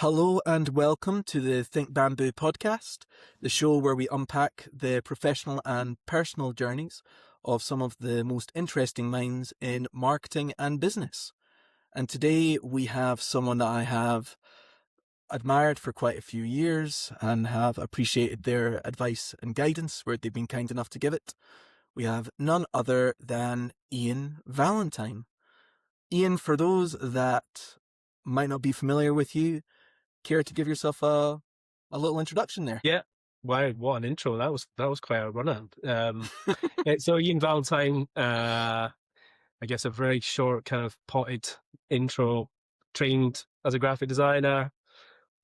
Hello and welcome to the Think Bambu podcast, the show where we unpack the professional and personal journeys of some of the most interesting minds in marketing and business. And today we have someone that I have admired for quite a few years and have appreciated their advice and guidance where they've been kind enough to give it. We have none other than Ian Valentine. Ian, for those that might not be familiar with you, care to give yourself a little introduction there? Yeah. Wow, what an intro. That was quite a run-on. So Ian Valentine, I guess a very short kind of potted intro, trained as a graphic designer,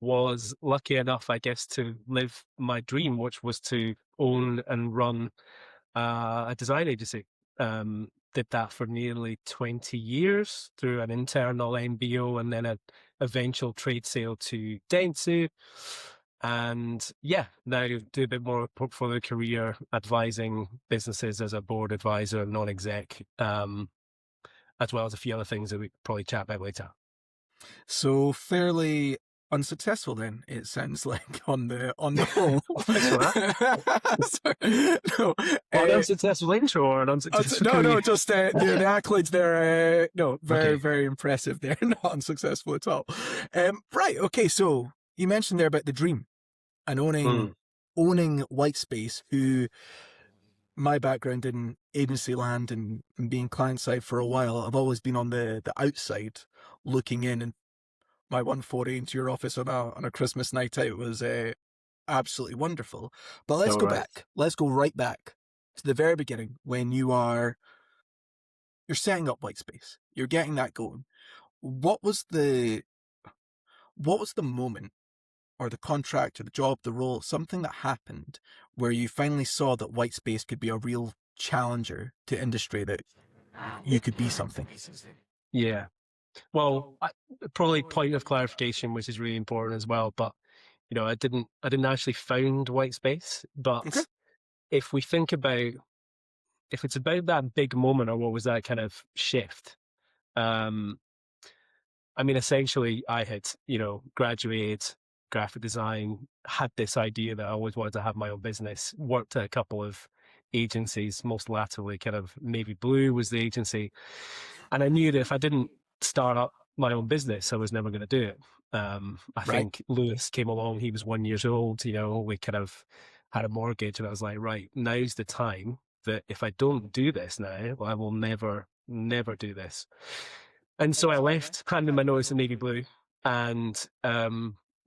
was lucky enough, I guess, to live my dream, which was to own and run a design agency. Did that for nearly 20 years through an internal MBO and then an eventual trade sale to Dentsu. And yeah, now do a bit more portfolio career advising businesses as a board advisor, non-exec, as well as a few other things that we probably chat about later. So fairly unsuccessful then, it sounds like, on the whole. Thanks for that. Sorry. No, an unsuccessful intro or an unsuccessful career? No, just the accolades there. Very impressive there. Not unsuccessful at all. Right, okay, so you mentioned there about the dream and owning white space, who my background in agency land and being client side for a while, I've always been on the outside looking in, and my one foray into your office on a Christmas night out was absolutely wonderful. But let's go back. Let's go right back to the very beginning when you're setting up white space. You're getting that going. What was the moment or the contract or the job, the role, something that happened where you finally saw that white space could be a real challenger to industry, that you could be something? Yeah. Well, probably point of clarification, which is really important as well. But I didn't actually found white space. But okay, if we think about, if it's about that big moment or what was that kind of shift, essentially I had graduated graphic design, had this idea that I always wanted to have my own business, worked at a couple of agencies, most latterly kind of Navy Blue was the agency, and I knew that if I didn't start up my own business, I was never going to do it. I think Lewis came along, he was 1 year old, we kind of had a mortgage, and I was like, right, now's the time that if I don't do this now, I will never do this. And so I left, handed my notice in Navy Blue, and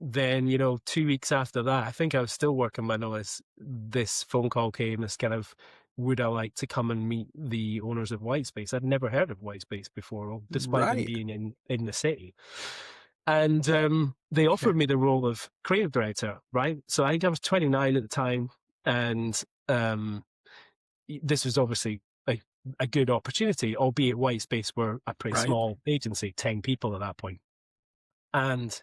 then 2 weeks after that, I think I was still working my notice, this phone call came, this kind of, would I like to come and meet the owners of Whitespace? I'd never heard of Whitespace before, despite them being in the city. And they offered me the role of creative director, right? So I think I was 29 at the time, and this was obviously a good opportunity, albeit Whitespace were a pretty small agency, 10 people at that point. And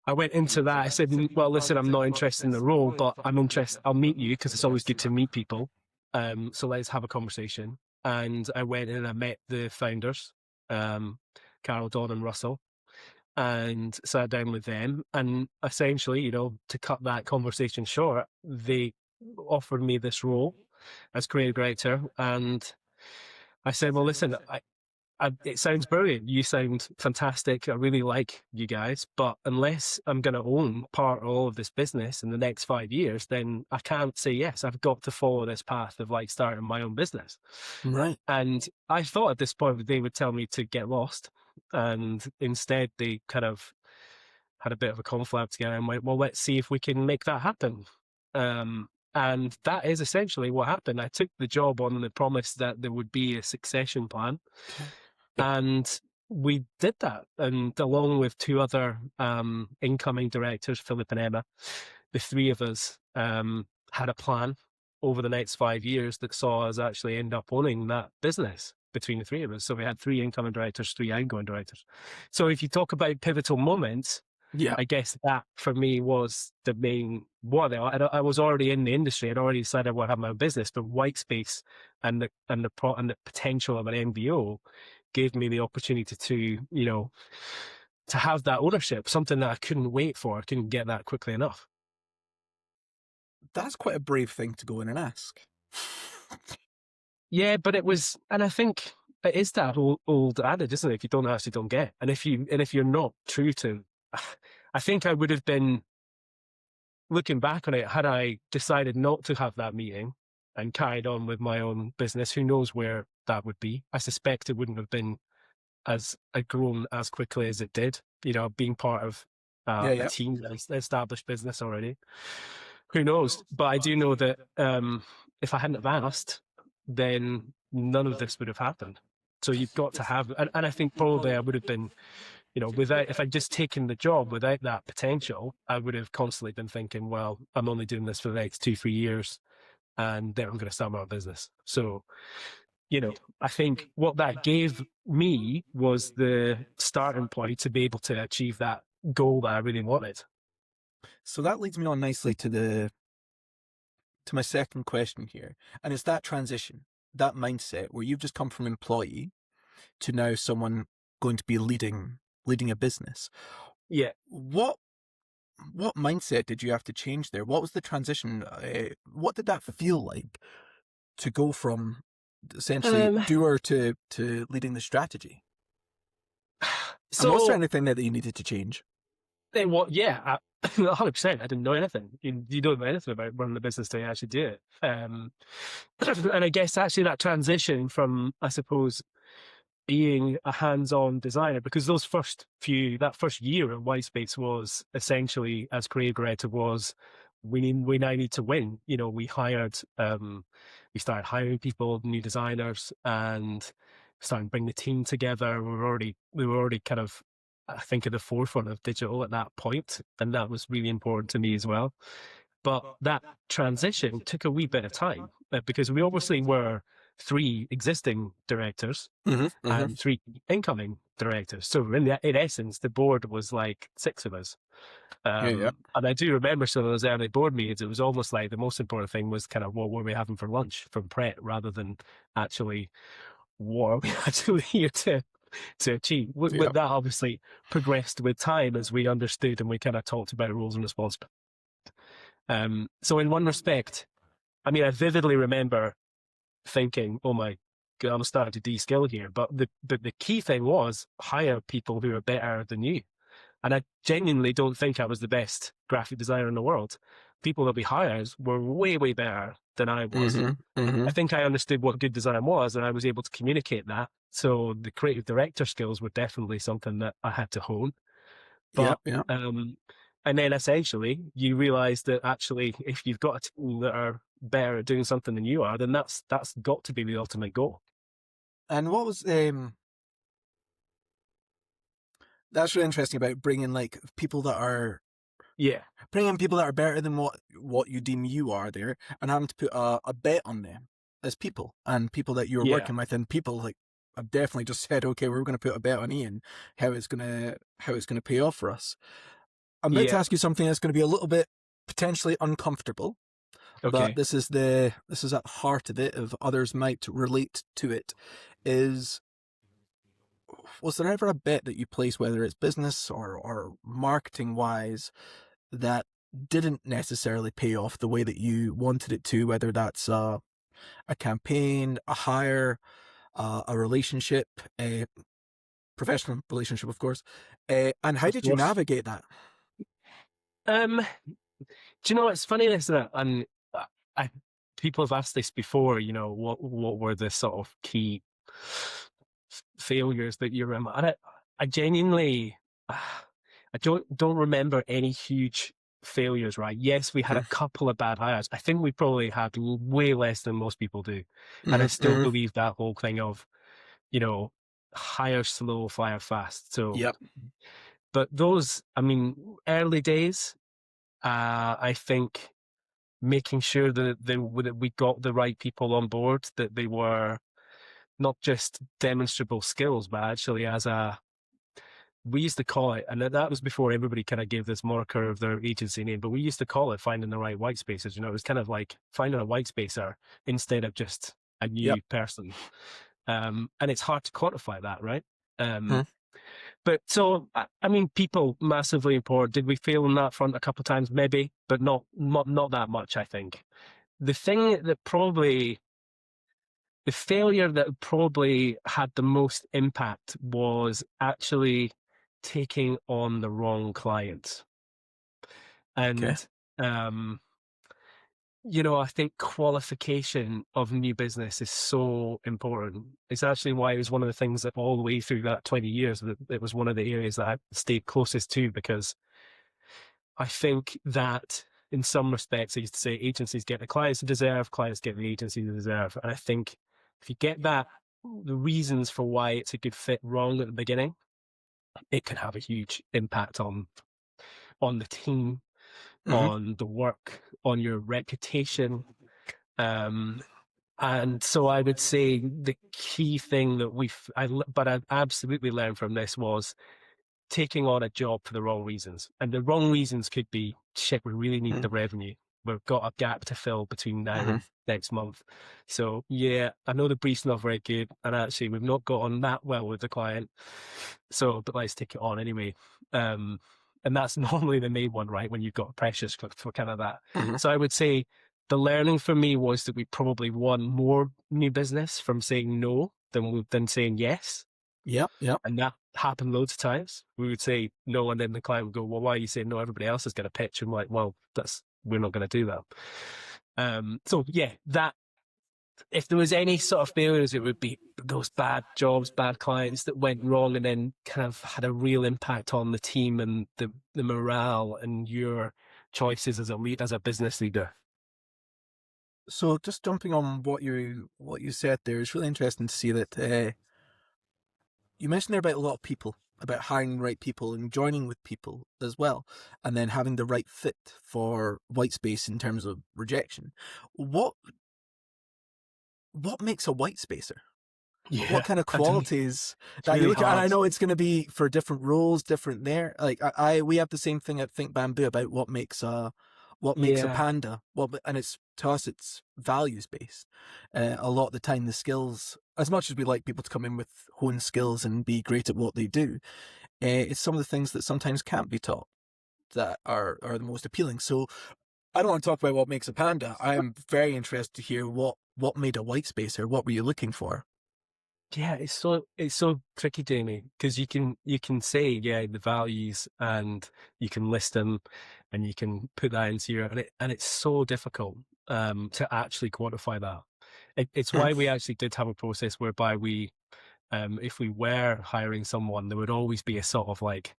I went into that. I said, well, listen, I'm not interested in the role, but I'm interested. I'll meet you because it's always good to meet people. So let's have a conversation. And I went in and I met the founders, Carol, Dawn and Russell, and sat down with them. And essentially, to cut that conversation short, they offered me this role as creative director. And I said, well, listen, it sounds brilliant. You sound fantastic. I really like you guys, but unless I'm going to own part of all of this business in the next 5 years, then I can't say yes. I've got to follow this path of starting my own business. Right. And I thought at this point they would tell me to get lost. And instead they kind of had a bit of a conflab together and went, well, let's see if we can make that happen. And that is essentially what happened. I took the job on the promise that there would be a succession plan. Okay. And we did that. And along with two other incoming directors, Philip and Emma, the three of us had a plan over the next 5 years that saw us actually end up owning that business between the three of us. So we had 3 incoming directors, 3 outgoing directors. So if you talk about pivotal moments, I guess that for me was the main one. I was already in the industry. I'd already decided I would have my own business, but Whitespace and the potential of an MBO gave me the opportunity to, to have that ownership, something that I couldn't wait for. I couldn't get that quickly enough. That's quite a brave thing to go in and ask. Yeah, but it was, and I think it is that old adage, isn't it? If you don't ask, you don't get. And if you're not true to, I think I would have been, looking back on it, had I decided not to have that meeting and carried on with my own business, who knows where that would be? I suspect it wouldn't have been as grown as quickly as it did. Being part of a Yeah. team, an established business already. Who knows? But I do know that if I hadn't have asked, then none of this would have happened. So you've got to have, and I think probably I would have been, without, if I'd just taken the job without that potential, I would have constantly been thinking, well, I'm only doing this for the next 2-3 years, and then I'm going to start my own business. So, I think what that gave me was the starting point to be able to achieve that goal that I really wanted. So that leads me on nicely to my second question here, and it's that transition, that mindset where you've just come from employee to now someone going to be leading a business. Yeah. What mindset did you have to change there? What was the transition? What did that feel like to go from essentially doer to leading the strategy? So, and was there anything there that you needed to change? Yeah, 100%. I didn't know anything. You don't know anything about running the business till you actually do it. And I guess actually that transition from, I suppose, being a hands-on designer, because that first year at Whitespace was essentially, as Craig read, it was, we now need to win. We started hiring people, new designers, and starting to bring the team together. We were already kind of, I think, at the forefront of digital at that point, and that was really important to me as well. But that transition took a wee bit of time because we obviously were 3 existing directors and 3 incoming directors. So in essence, the board was like 6 of us. And I do remember some of those early board meetings. It was almost like the most important thing was kind of what were we having for lunch from Pret, rather than actually what are we actually here to achieve. But that obviously progressed with time as we understood and we kind of talked about roles and responsibilities. So in one respect, I mean, I vividly remember thinking, oh my God, I'm starting to de-skill here. But the key thing was hire people who are better than you. And I genuinely don't think I was the best graphic designer in the world. People that we hired were way, way better than I was. I think I understood what good design was, and I was able to communicate that. So the creative director skills were definitely something that I had to hone. But, and then essentially you realize that actually, if you've got a team that are better at doing something than you are, then that's got to be the ultimate goal. And what was that's really interesting about bringing like people that are bringing people that are better than what you deem you are there, and having to put a bet on them as people and people that you're working with, and people like I've definitely just said, okay, we're going to put a bet on Ian, how it's gonna pay off for us. I'm about to ask you something that's going to be a little bit potentially uncomfortable, but this is at the heart of it. If others might relate to it, was there ever a bet that you placed, whether it's business or marketing wise, that didn't necessarily pay off the way that you wanted it to, whether that's a campaign, a hire, a relationship, a professional relationship, of course, and how did you navigate that? Do you know, it's funny this, and people have asked this before, what were the sort of key failures that you remember? And I genuinely, I don't remember any huge failures, right? Yes, we had a couple of bad hires. I think we probably had way less than most people do. And I still believe that whole thing of, hire slow, fire fast. So, but those, I mean, early days, I think making sure that we got the right people on board, that they were not just demonstrable skills, but actually we used to call it, and that was before everybody kind of gave this moniker of their agency name, but we used to call it finding the right white spaces. It was kind of like finding a white spacer instead of just a new person. And it's hard to quantify that, right? But so, I mean, people massively important. Did we fail on that front a couple of times? Maybe, but not that much, I think. The thing that probably, the failure that probably had the most impact was actually taking on the wrong clients. Okay. And, I think qualification of new business is so important. It's actually why it was one of the things that all the way through that 20 years, that it was one of the areas that I stayed closest to, because I think that in some respects, I used to say agencies get the clients they deserve, clients get the agencies they deserve. And I think if you get that, the reasons for why it's a good fit wrong at the beginning, it can have a huge impact on the team, Mm-hmm. on the work, on your reputation. And so I would say the key thing that I absolutely learned from this was taking on a job for the wrong reasons. And the wrong reasons could be, shit, we really need the revenue. We've got a gap to fill between now Mm-hmm. and next month. So yeah, I know the brief's not very good, and actually we've not got on that well with the client. So, but let's take it on anyway. And that's normally the main one, right? When you've got pressures for kind of that. Mm-hmm. So I would say the learning for me was that we probably won more new business from saying no than saying yes. Yep. Yep. And that happened loads of times. We would say no, and then the client would go, well, why are you saying no? Everybody else is going to pitch. And like, well, we're not going to do that. So yeah, that if there was any sort of failures, it would be those bad jobs, bad clients that went wrong and then kind of had a real impact on the team and the morale and your choices as a business leader. So just jumping on what you said there, it's really interesting to see that you mentioned there about a lot of people, about hiring the right people and joining with people as well, and then having the right fit for white space in terms of rejection. What makes a white spacer? Yeah, What kind of qualities it's that you really look at? And I hard. know it's going to be for different roles, different there. Like we have the same thing at Think Bamboo about what makes a Yeah, panda. And it's to us, it's values based. A lot of the time, the skills, as much as we like people to come in with honed skills and be great at what they do, it's some of the things that sometimes can't be taught that are the most appealing. So I don't want to talk about what makes a panda. I am very interested to hear what made a white spacer. What were you looking for? yeah, it's so tricky, Jamie, because you can say, yeah, the values, and you can list them and you can put that into your, and it's so difficult to actually quantify that. It's Hmm. why we actually did have a process whereby if we were hiring someone, there would always be a sort of like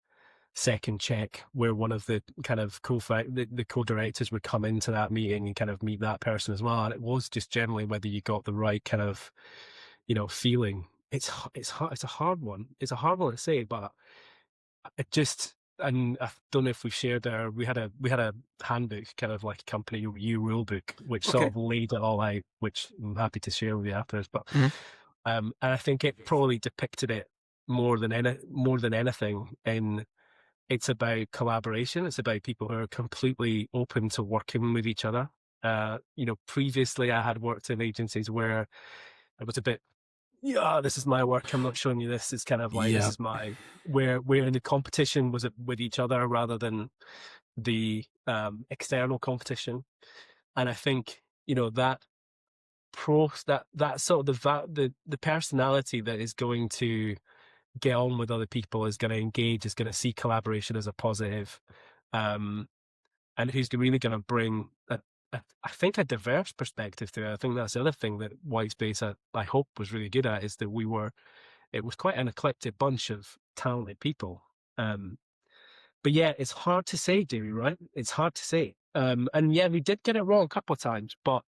second check where one of the kind of the co-directors would come into that meeting and kind of meet that person as well. And it was just generally whether you got the right kind of, feeling. It's hard. It's a hard one. It's a hard one to say, but it just, and I don't know if we've shared there. We had a handbook, kind of like a company rule book, which sort Okay. of laid it all out, which I'm happy to share with you after this. But Hmm. and I think it probably depicted it more than anything. In it's about collaboration. It's about people who are completely open to working with each other. Previously I had worked in agencies where it was a bit, yeah, this is my work. I'm not showing you this. It's kind of like, this Yeah. is my, where the competition was with each other rather than the external competition. And I think, that that sort of the personality that is going to get on with other people, is going to engage, is going to see collaboration as a positive, um, and who's really going to bring I think a diverse perspective to it. I think that's the other thing that Whitespace, I hope, was really good at, is that it was quite an eclectic bunch of talented people. But yeah, it's hard to say, Jamie, right? It's hard to say. And yeah, we did get it wrong a couple of times, but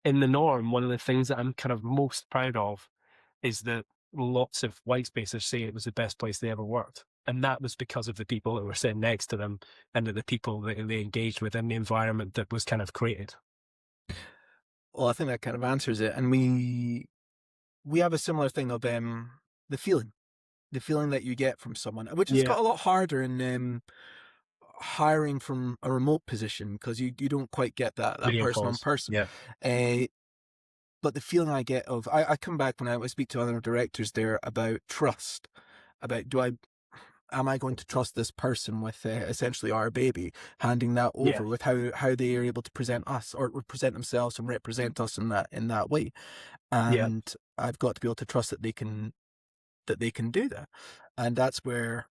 in the norm, one of the things that I'm kind of most proud of is that lots of white spacers say it was the best place they ever worked. And that was because of the people that were sitting next to them and the people that they engaged with and the environment that was kind of created. Well, I think that kind of answers it. And we have a similar thing of the feeling that you get from someone, which has Yeah. got a lot harder in hiring from a remote position, because you don't quite get that Video person on calls. person. Yeah. But the feeling I get of I come back when I speak to other directors there about trust, about am I going to trust this person with essentially our baby, handing that Yeah. over with how they are able to present us or present themselves and represent us in that way. Yeah. And I've got to be able to trust that they can do that. And that's where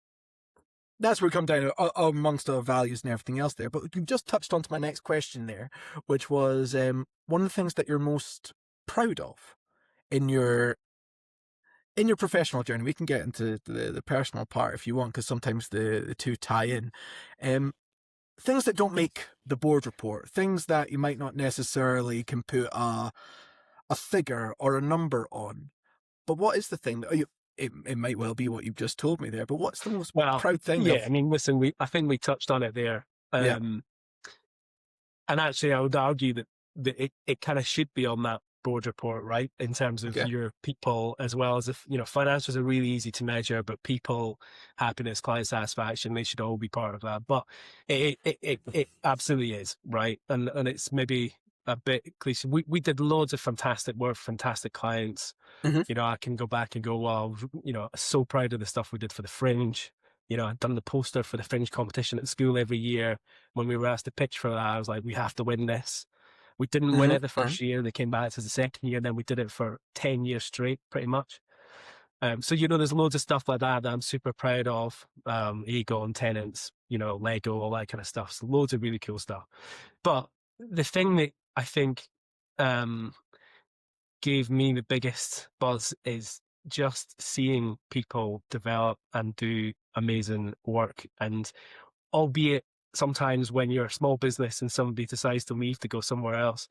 we come down amongst our values and everything else there. But you've just touched on to my next question there, which was one of the things that you're most proud of in your professional journey. We can get into the personal part if you want, because sometimes the two tie in. Things that don't make the board report, things that you might not necessarily can put a figure or a number on. But what is the thing that it might well be what you've just told me there, but what's the most Well, proud thing yeah, of? I mean, listen, I think we touched on it there. Yeah. And actually, I would argue that it kind of should be on that board report, right? In terms of Okay. your people, as well as if, financials are really easy to measure, but people, happiness, client satisfaction, they should all be part of that. But it absolutely is, right? And it's maybe a bit cliche. We did loads of fantastic work, fantastic clients. Mm-hmm. I can go back and go, wow, so proud of the stuff we did for the Fringe. I'd done the poster for the Fringe competition at school every year. When we were asked to pitch for that, I was like, we have to win this. We didn't win Mm-hmm. it the first year. They came back to the second year, and then we did it for 10 years straight, pretty much. So, there's loads of stuff like that I'm super proud of. Ego and Tenants, Lego, all that kind of stuff. So loads of really cool stuff. But the thing that I think gave me the biggest buzz is just seeing people develop and do amazing work. And albeit sometimes when you're a small business and somebody decides to leave to go somewhere else,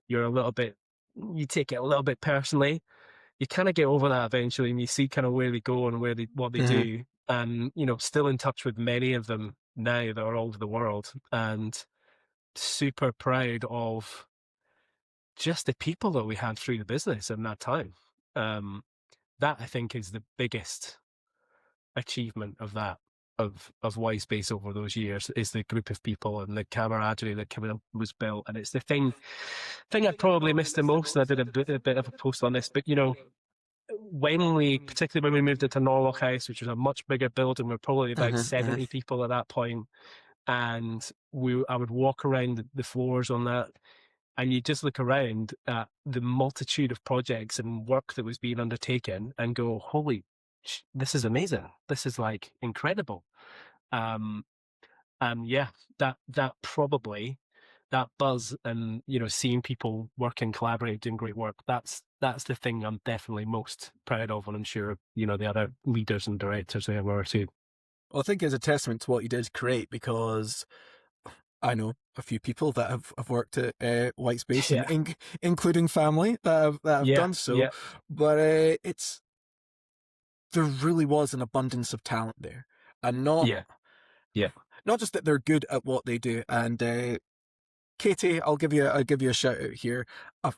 you take it a little bit personally. You kind of get over that eventually, and you see kind of where they go and what they Mm-hmm. do. And, still in touch with many of them now that are all over the world, and super proud of just the people that we had through the business in that time. That I think is the biggest achievement of that of Whitespace over those years, is the group of people and the camaraderie that was built. And it's the thing I probably missed the most. And I did a bit of a post on this, but particularly when we moved into Norlock House, which was a much bigger building, we're probably about Mm-hmm. 70 people at that point, and I would walk around the floors on that, and you just look around at the multitude of projects and work that was being undertaken and go, holy, this is amazing. This is like incredible. And yeah, that probably, that buzz and, seeing people working, collaborate, doing great work, that's the thing I'm definitely most proud of. And I'm sure, the other leaders and directors there were too. Well, I think it's a testament to what you did create, because I know a few people that have worked at Whitespace, Yeah. and including family that have done so. Yeah. But there really was an abundance of talent there, and Yeah. not just that they're good at what they do. And Katie, I'll give you a shout out here. A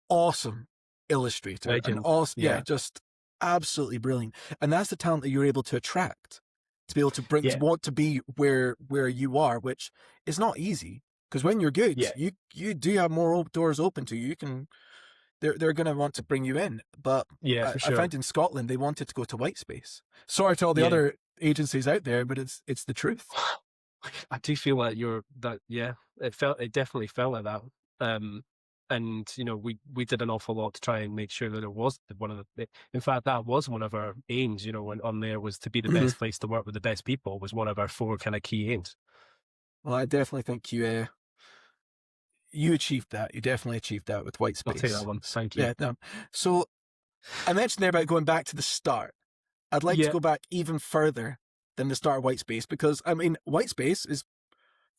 awesome illustrator, and Legend. awesome, Yeah. just absolutely brilliant. And that's the talent that you're able to attract, to be able to bring, Yeah. to want to be where you are, which is not easy. Because when you're good, Yeah. you do have more doors open to you. You can, they're going to want to bring you in. But Yeah, for I sure. found in Scotland they wanted to go to Whitespace. Sorry to all the Yeah. other agencies out there, but it's the truth. I do feel like it definitely felt like that. And we did an awful lot to try and make sure that it was in fact, that was one of our aims, when on there, was to be the best place to work with the best people, was one of our 4 kind of key aims. Well, I definitely think you achieved that. You definitely achieved that with Whitespace. I'll take that one. Thank you. Yeah, no. So I mentioned there about going back to the start. I'd like to go back even further than the start of Whitespace, because I mean, Whitespace is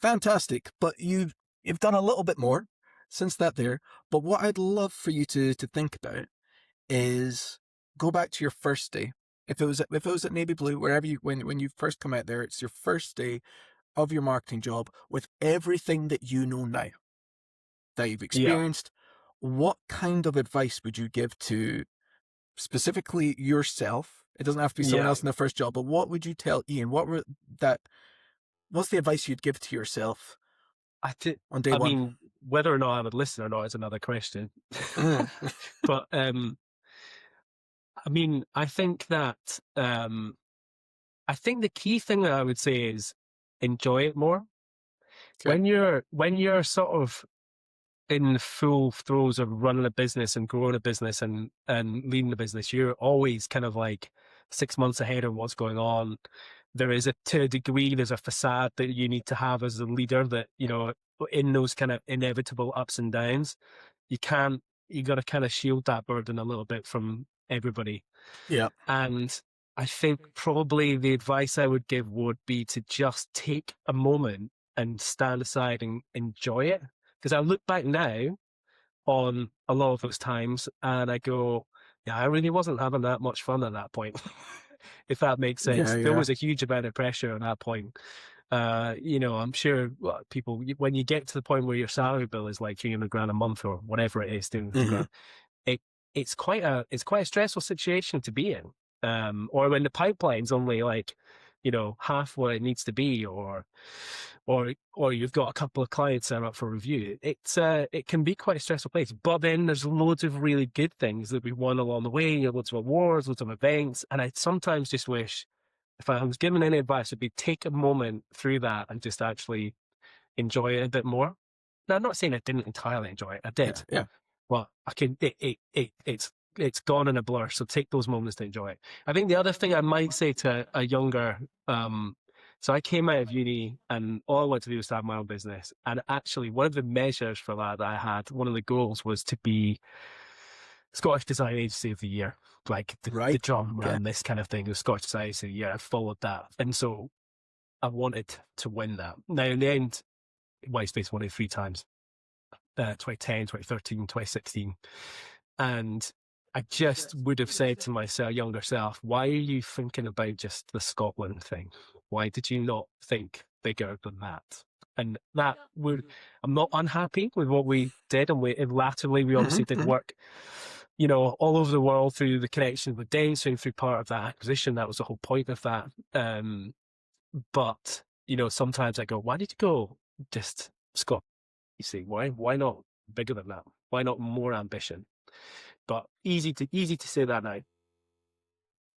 fantastic, but you've done a little bit more since that there. But what I'd love for you to think about is go back to your first day. If it was at Navy Blue, wherever when you first come out there, it's your first day of your marketing job with everything that you know now, that you've experienced. What kind of advice would you give to specifically yourself? It doesn't have to be someone else in their first job, but what would you tell Ian? What's the advice you'd give to yourself on day one? I mean, whether or not I would listen or not is another question. But I mean, I think that I think the key thing that I would say is enjoy it more. Okay. When you're sort of in the full throes of running a business and growing a business and leading the business, you're always kind of like 6 months ahead of what's going on. There is to a degree, there's a facade that you need to have as a leader that, in those kind of inevitable ups and downs, you got to kind of shield that burden a little bit from everybody. Yeah. And I think probably the advice I would give would be to just take a moment and stand aside and enjoy it. Because I look back now on a lot of those times and I go, yeah, I really wasn't having that much fun at that point. If that makes Yeah. sense. There Yeah. was a huge amount of pressure at that point. I'm sure people, when you get to the point where your salary bill is like 300 grand a month or whatever it is, 250 Mm-hmm. grand, it, it's quite a stressful situation to be in. Or when the pipeline's only like, half what it needs to be, or you've got a couple of clients that are up for review. It can be quite a stressful place. But then there's loads of really good things that we've won along the way, loads of awards, loads of events. And I sometimes just wish, if I was given any advice, it'd be take a moment through that and just actually enjoy it a bit more. Now, I'm not saying I didn't entirely enjoy it. I Yeah. did. Yeah. Well, I can. It's gone in a blur. So take those moments to enjoy it. I think the other thing I might say to a younger, so I came out of uni and all I wanted to do was to have my own business. And actually, one of the measures for that I had, one of the goals was to be Scottish Design Agency of the Year, like the Right. drum Okay. and this kind of thing. The Scottish Design Agency of the Year. I followed that, and so I wanted to win that. Now, in the end, Whitespace won it 3 times. 2010, 2013, 2016. And I just would have said to myself, younger self, why are you thinking about just the Scotland thing? Why did you not think bigger than that? And I'm not unhappy with what we did. And latterly, we Mm-hmm. obviously did work, all over the world through the connection with Dentsu, through part of that acquisition. That was the whole point of that. But, sometimes I go, why did you go just Scotland? You see, why not bigger than that? Why not more ambition? But easy to say that now.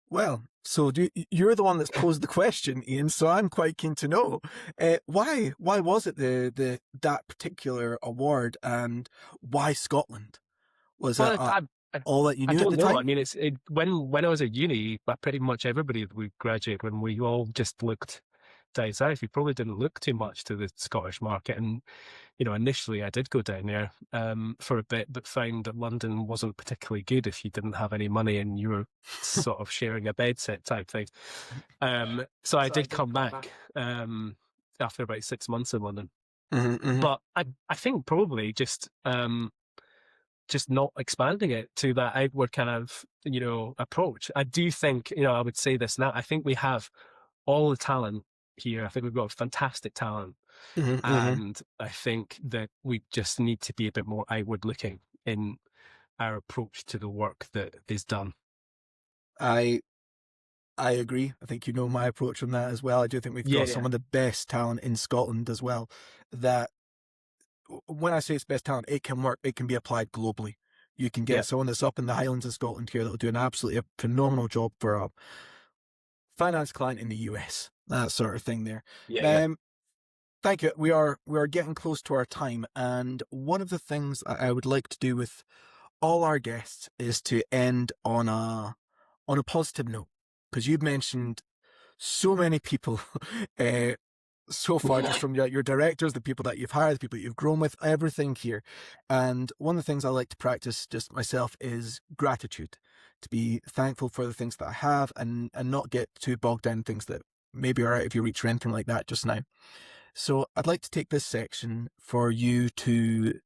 Well, so you're the one that's posed the question, Ian. So I'm quite keen to know why was it that particular award, and why Scotland? Was it Well, I, all that you I knew at don't the know. I time? mean, when I was at uni, pretty much everybody that we graduated, when we all just looked down south, we probably didn't look too much to the Scottish market. And initially I did go down there for a bit, but found that London wasn't particularly good if you didn't have any money and you were sort of sharing a bed set type thing. So I did come back after about 6 months in London. Mm-hmm, mm-hmm. But I think probably just not expanding it to that outward kind of, approach. I do think, I would say this now, I think we have all the talent here. I think we've got fantastic talent. Mm-hmm, mm-hmm. And I think that we just need to be a bit more outward looking in our approach to the work that is done. I agree. I think you know my approach on that as well. I do think we've got some of the best talent in Scotland as well. That when I say it's best talent, it can work. It can be applied globally. You can get someone that's up in the Highlands of Scotland here that'll do an absolutely phenomenal job for a finance client in the US. That sort of thing there. Thank you. We are getting close to our time, and one of the things I would like to do with all our guests is to end on a positive note, because you've mentioned so many people so far, just from your directors, the people that you've hired, the people that you've grown with, everything here. And one of the things I like to practice just myself is gratitude, to be thankful for the things that I have and not get too bogged down in things that maybe are out of your reach or anything like that just now. So I'd like to take this section for you to,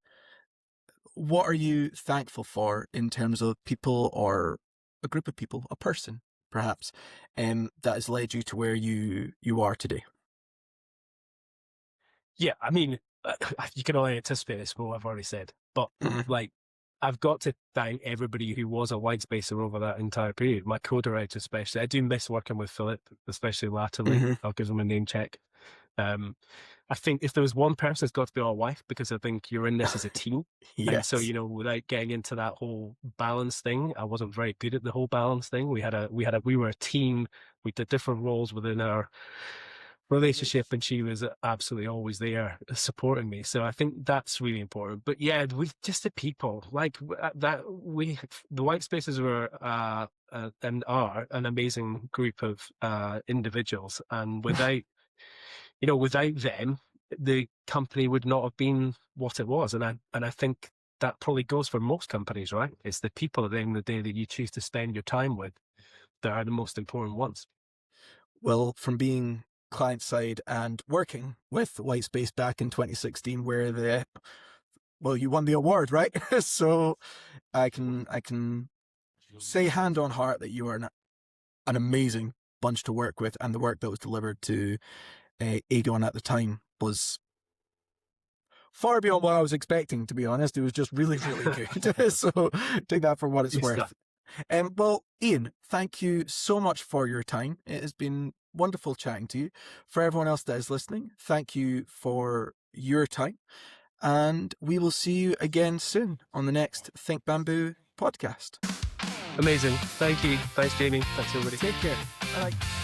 what are you thankful for in terms of people or a group of people, a person perhaps, that has led you to where you are today? Yeah, I mean, you can only anticipate this, what I've already said. But like, I've got to thank everybody who was a Whitespacer over that entire period. My co-director especially. I do miss working with Philip, especially latterly. I'll give him a name check. I think if there was one person, it's got to be our wife, because I think you're in this as a team. And so, Yes. without getting into that whole balance thing, I wasn't very good at the whole balance thing. We were a team. We did different roles within our relationship, and she was absolutely always there supporting me. So I think that's really important. But yeah, we just the people like that. The white spaces were and are an amazing group of individuals, and without them, the company would not have been what it was. And I think that probably goes for most companies, right? It's the people at the end of the day that you choose to spend your time with that are the most important ones. Well, from being client side and working with Whitespace back in 2016, where you won the award, right? So I can say hand on heart that you are an amazing bunch to work with, and the work that was delivered to Aegon at the time was far beyond what I was expecting, to be honest. It was just really, really good. So take that for what it's worth. Well, Ian, thank you so much for your time. It has been wonderful chatting to you. For everyone else that is listening, thank you for your time. And we will see you again soon on the next Think Bambu podcast. Amazing. Thank you. Thanks, Jamie. Thanks, everybody. Take care. Bye.